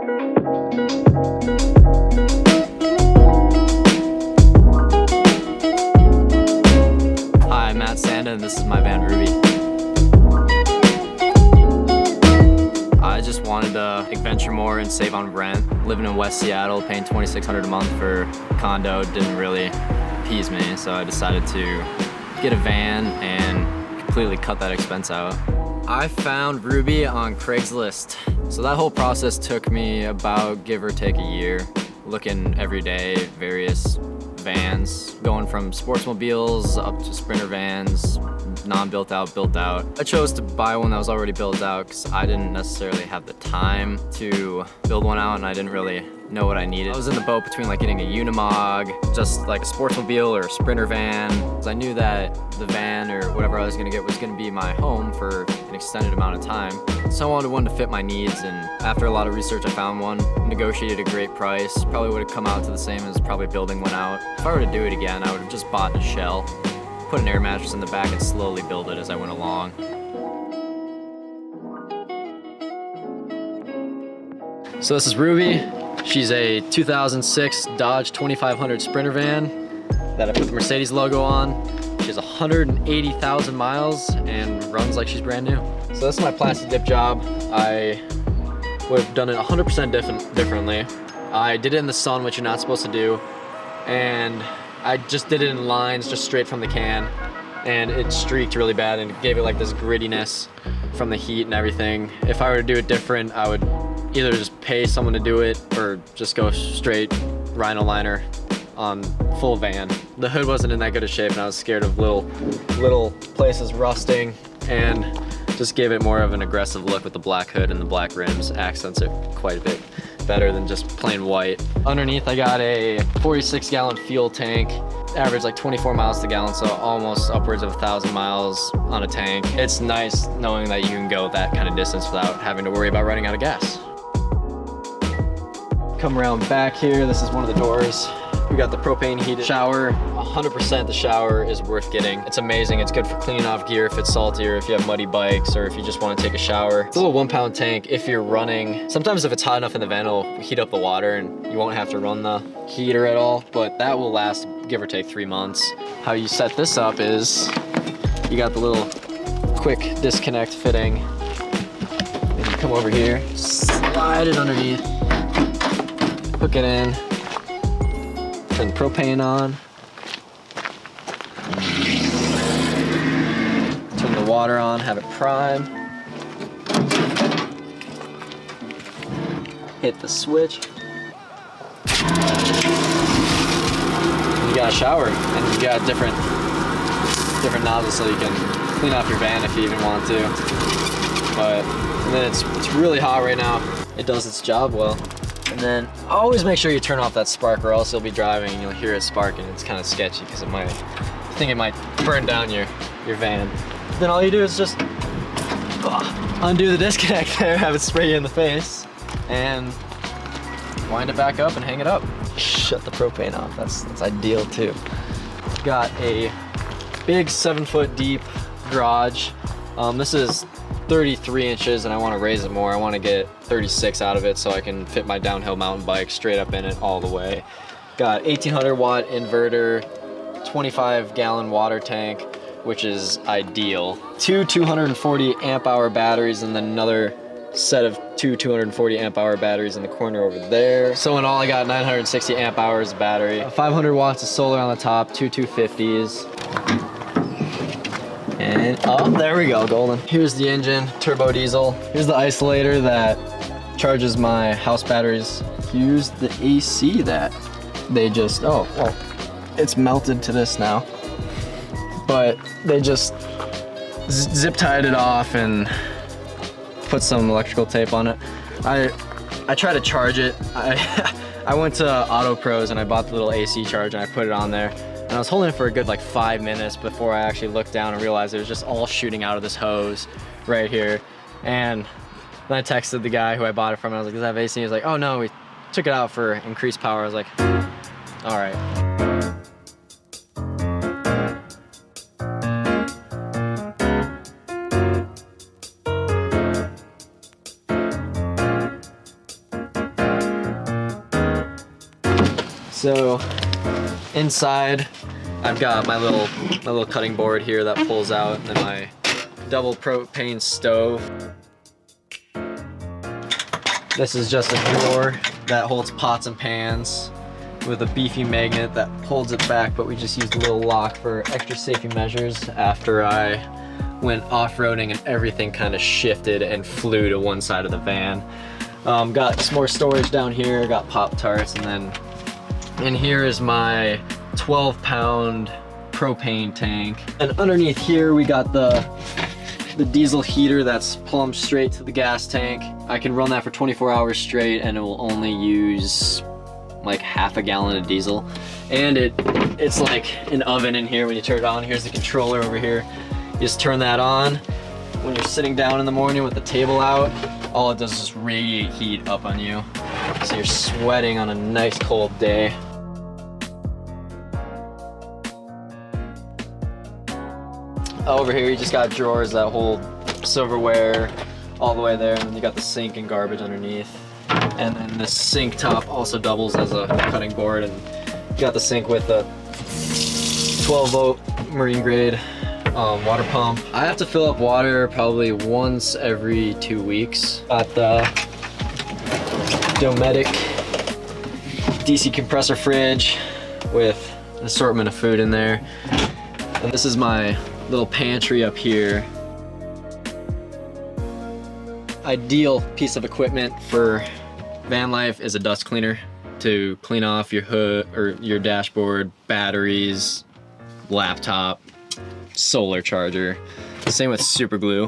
Hi, I'm Sanda, and this is my van Ruby. I just wanted to adventure more and save on rent. Living in West Seattle, paying $2,600 a month for a condo didn't really appease me, so I decided to get a van and completely cut that expense out. I found Ruby on Craigslist. So that whole process took me about, give or take, a year. Looking every day, various vans, going from sportsmobiles up to sprinter vans, non-built out, built out. I chose to buy one that was already built out because I didn't necessarily have the time to build one out and I didn't really know what I needed. I was in the boat between like getting a Unimog, just like a sportsmobile or a sprinter van. Because I knew that the van or whatever I was gonna get was gonna be my home for an extended amount of time. So I wanted one to fit my needs, and after a lot of research I found one, negotiated a great price. Probably would have come out to the same as probably building one out. If I were to do it again, I would have just bought a shell, put an air mattress in the back and slowly build it as I went along. So this is Ruby. She's a 2006 Dodge 2500 Sprinter van that I put the Mercedes logo on. She has 180,000 miles and runs like she's brand new. So this is my plastic dip job. I would have done it 100% differently. I did it in the sun, which you're not supposed to do. And I just did it in lines, just straight from the can. And it streaked really bad and gave it like this grittiness from the heat and everything. If I were to do it different, I would either just pay someone to do it or just go straight Rhino liner on full van. The hood wasn't in that good a shape and I was scared of little places rusting, and just gave it more of an aggressive look with the black hood and the black rims. Accents it quite a bit better than just plain white. Underneath I got a 46-gallon fuel tank. Average like 24 miles to gallon, so almost upwards of 1,000 miles on a tank. It's nice knowing that you can go that kind of distance without having to worry about running out of gas. Come around back here, this is one of the doors. We got the propane heated shower. 100% the shower is worth getting. It's amazing. It's good for cleaning off gear if it's salty or if you have muddy bikes or if you just want to take a shower. It's a little 1-pound tank if you're running. Sometimes if it's hot enough in the van, it'll heat up the water and you won't have to run the heater at all, but that will last give or take 3 months. How you set this up is you got the little quick disconnect fitting. And you come over here, slide it underneath, hook it in, turn the propane on, turn the water on, have it prime, hit the switch, and you got a shower, and you got different nozzles so you can clean off your van if you even want to. And then it's really hot right now. It does its job well. And then always make sure you turn off that spark, or else you'll be driving and you'll hear it spark and it's kind of sketchy because it might, I think it might burn down your van. Then all you do is just undo the disconnect there, have it spray you in the face, and wind it back up and hang it up. Shut the propane off, that's ideal too. Got a big 7-foot deep garage. This is 33 inches and I want to raise it more. I want to get 36 out of it so I can fit my downhill mountain bike straight up in it all the way. Got 1800 watt inverter, 25-gallon water tank, which is ideal. 2 240 amp hour batteries and then another set of 2 240 amp hour batteries in the corner over there. So in all I got 960 amp hours of battery. 500 watts of solar on the top, 2 250s. And, oh, there we go, golden. Here's the engine, turbo diesel. Here's the isolator that charges my house batteries. Here's the AC that they just, oh, well, it's melted to this now. But they just zip tied it off and put some electrical tape on it. I tried to charge it. I went to Auto Pros and I bought the little AC charger and I put it on there. And I was holding it for a good like 5 minutes before I actually looked down and realized it was just all shooting out of this hose right here. And then I texted the guy who I bought it from and I was like, does that have AC? He was like, oh no, we took it out for increased power. I was like, all right. So inside, I've got my little cutting board here that pulls out, and then my double propane stove. This is just a drawer that holds pots and pans with a beefy magnet that holds it back, but we just used a little lock for extra safety measures after I went off-roading and everything kind of shifted and flew to one side of the van. Got some more storage down here, got Pop-Tarts, and then in here is my 12-pound propane tank. And underneath here we got the diesel heater that's plumbed straight to the gas tank. I can run that for 24 hours straight and it will only use like half a gallon of diesel. And it's like an oven in here when you turn it on. Here's the controller over here. You just turn that on. When you're sitting down in the morning with the table out, all it does is just radiate heat up on you. So you're sweating on a nice cold day. Over here you just got drawers that hold silverware all the way there, and then you got the sink and garbage underneath. And then the sink top also doubles as a cutting board, and you got the sink with a 12-volt marine grade water pump. I have to fill up water probably once every 2 weeks. Got the Dometic DC compressor fridge with an assortment of food in there. And this is my little pantry up here. Ideal piece of equipment for van life is a dust cleaner to clean off your hood or your dashboard, batteries, laptop, solar charger. Same with super glue.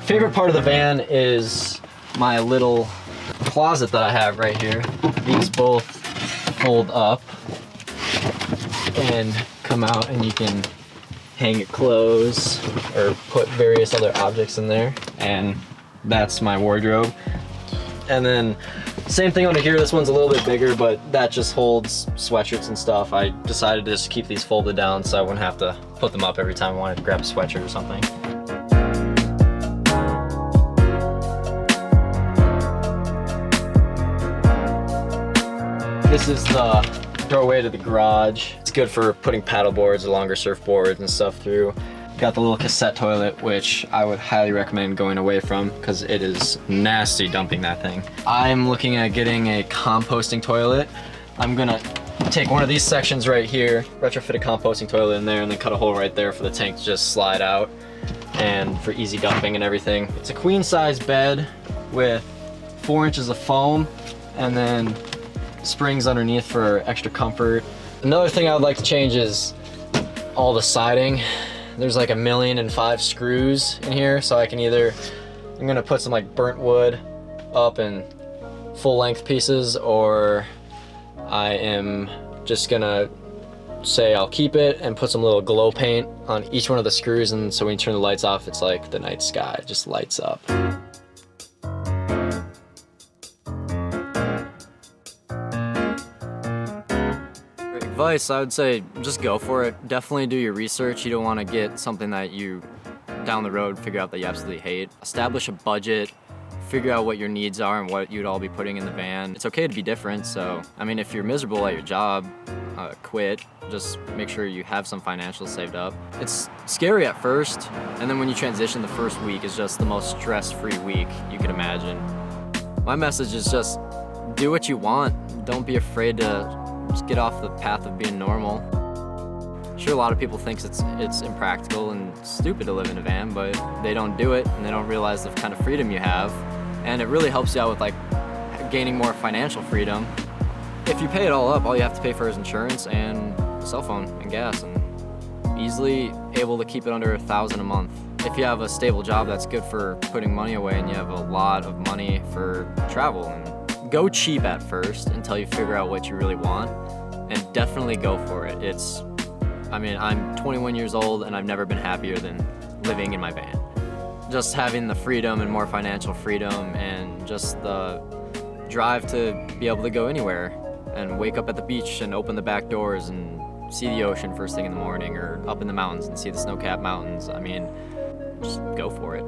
Favorite part of the van is my little closet that I have right here. These both fold up and come out, and you can hang clothes or put various other objects in there, and that's my wardrobe. And then same thing under here. This one's a little bit bigger, but that just holds sweatshirts and stuff. I decided to just keep these folded down so I wouldn't have to put them up every time I wanted to grab a sweatshirt or something. This is the doorway to the garage. It's good for putting paddle boards or longer surfboards and stuff through. Got the little cassette toilet, which I would highly recommend going away from because it is nasty dumping that thing. I'm looking at getting a composting toilet. I'm gonna take one of these sections right here, retrofit a composting toilet in there, and then cut a hole right there for the tank to just slide out and for easy dumping and everything. It's a queen size bed with 4 inches of foam and then springs underneath for extra comfort. Another thing I would like to change is all the siding. There's like 1,000,005 screws in here, so I can I'm gonna put some like burnt wood up in full length pieces, or I am just gonna say I'll keep it and put some little glow paint on each one of the screws, and so when you turn the lights off, it's like the night sky, it just lights up. Advice, I would say just go for it. Definitely do your research. You don't want to get something that you down the road figure out that you absolutely hate. Establish a budget, figure out what your needs are and what you'd all be putting in the van. It's okay to be different, so I mean, if you're miserable at your job, quit. Just make sure you have some financials saved up. It's scary at first, and then when you transition, the first week is just the most stress-free week you could imagine. My message is just do what you want. Don't be afraid to just get off the path of being normal. Sure, a lot of people think it's impractical and stupid to live in a van, but they don't do it and they don't realize the kind of freedom you have. And it really helps you out with like gaining more financial freedom. If you pay it all up, all you have to pay for is insurance and cell phone and gas, and easily able to keep it under $1,000 a month. If you have a stable job that's good for putting money away and you have a lot of money for travel, and go cheap at first until you figure out what you really want, and definitely go for it. I mean, I'm 21 years old and I've never been happier than living in my van. Just having the freedom and more financial freedom and just the drive to be able to go anywhere and wake up at the beach and open the back doors and see the ocean first thing in the morning, or up in the mountains and see the snow-capped mountains. I mean, just go for it.